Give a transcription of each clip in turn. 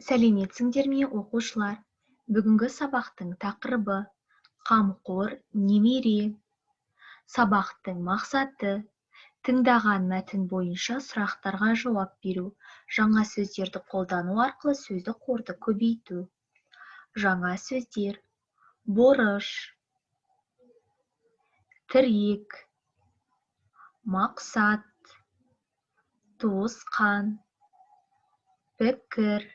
Сәлеметсіңдер ме, оқушылар? Бүгінгі сабақтың тақырыбы қамқор немере. Сабақтың мақсаты тыңдаған мәтін бойынша сұрақтарға жауап беру, жаңа сөздерді қолдану арқылы сөздік қорды көбейту. Жаңа сөздер: борыш, тірек, мақсат, туысқан, пікір,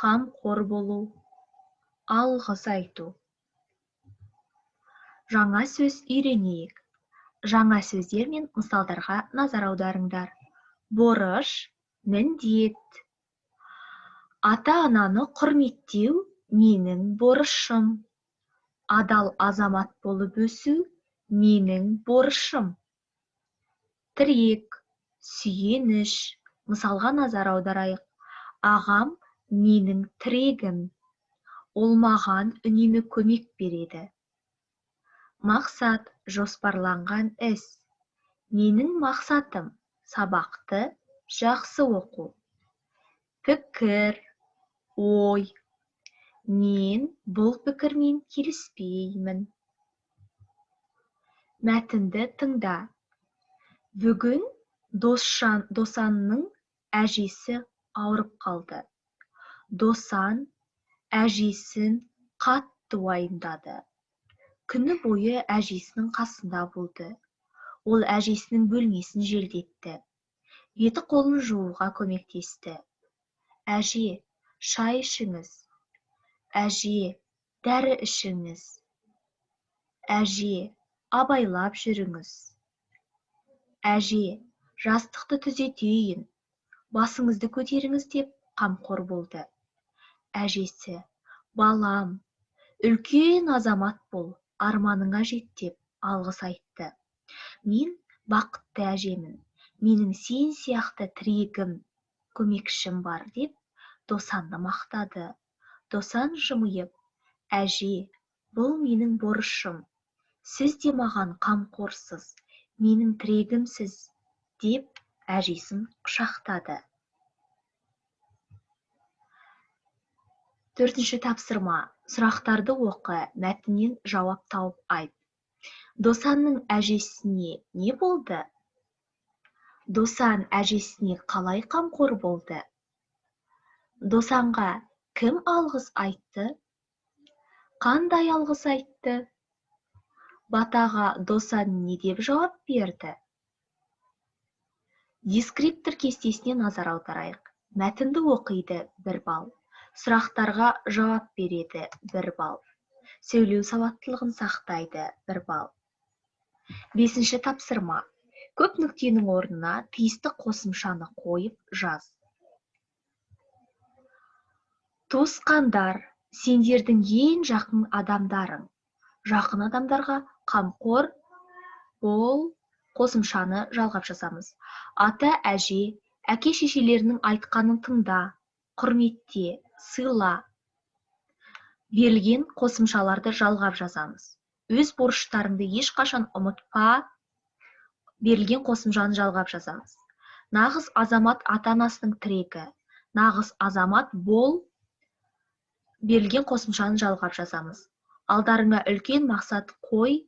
қамқор болу, алғыс айту. Жаңа сөз үйренейік. Жаңа сөздер мен мысалдарға назар аударыңдар. Борыш, міндет. Ата-ананы құрметтеу менің борышым. Адал азамат болып өсу менің борышым. Тірек, сүйеніш. Мысалға назар аударайық. Ағам менің тірегім. Ол маған үнемі көмек береді. Мақсат, жоспарланған іс. Менің мақсатым сабақты жақсы оқу. Пікір, ой. Мен бұл пікірмен келіспеймін. Мәтінді тыңда. Бүгін Досанның әжесі ауырып қалды. Досан әжесін қатты уайымдады. Күні бойы әжесінің қасында болды. Ол әжесінің бөлмесін желдетті. Беті қолын жууға көмектесті. Әже, шай ішіңіз. Әже, дәрі ішіңіз. Әже, абайлап жүріңіз. Әже, жастықты түзетейін. Басыңызды көтеріңіз деп қамқор болды. Әжесі: балам, үлкен азамат бол, арманыңа жет деп алғыс айтты. Мен бақытты әжемін. Менің сен сияқты тірегім, көмекшім бар деп Досанды мақтады. Досан жымиып: әже, бұл менің борышым. Сіз де маған қамқорсыз, менің тірегімсіз деп әжесін құшақтады. 4-ші тапсырма. Сұрақтарды оқы, мәтіннен жауап тауып айт. Досанның әжесіне не болды? Досан әжесіне қалай қамқор болды? Досанға кім алғыс айтты? Қандай алғыс айтты? Батаға Досан не деп жауап берді? Дескриптор кестесіне назар аударайық. Мәтінді оқиды 1 балл. Сұрақтарға жауап береді 1 балл. Сөйлеу сауаттылығын сақтайды 1 балл. 5-ші тапсырма. Көп нүктенің орнына тиісті қосымшаны қойып жаз. Туысқандар, сендердің ең жақын адамдарың. Жақын адамдарға қамқор бол, қосымшаны жалғап жазамыз. Ата, әже, әке-шешелерінің айтқанын тыңда, құрметте, сыйла. Берілген қосымшаларды жалғап жазамыз. Өз борыштарыңды ешқашан ұмытпа. Берілген қосымшаны жалғап жазамыз. Нағыз азамат ата-анасының тірегі. Нағыз азамат бол. Берілген қосымшаны жалғап жазамыз. Алдарыңа үлкен мақсат қой.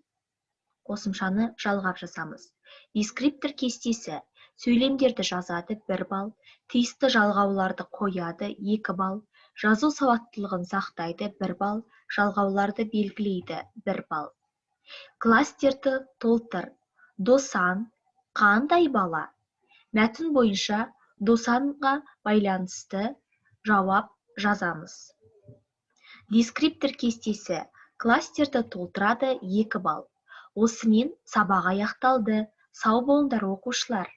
Қосымшаны жалғап жазамыз. Дескриптор кестесі. Сөйлемдерді жазады 1 балл. Тиісті жалғауларды қояды 2 балл. Жазу сауаттылығын сақтайды 1 балл. Жалғауларды белгілейді 1 балл. Кластерді толтыр. Досан қандай бала? Мәтін бойынша Досанға байланысты жауап жазамыз. Дескриптор кестесі. Кластерді толтырады 2 балл. Осымен сабақ аяқталды. Сау болыңдар, оқушылар.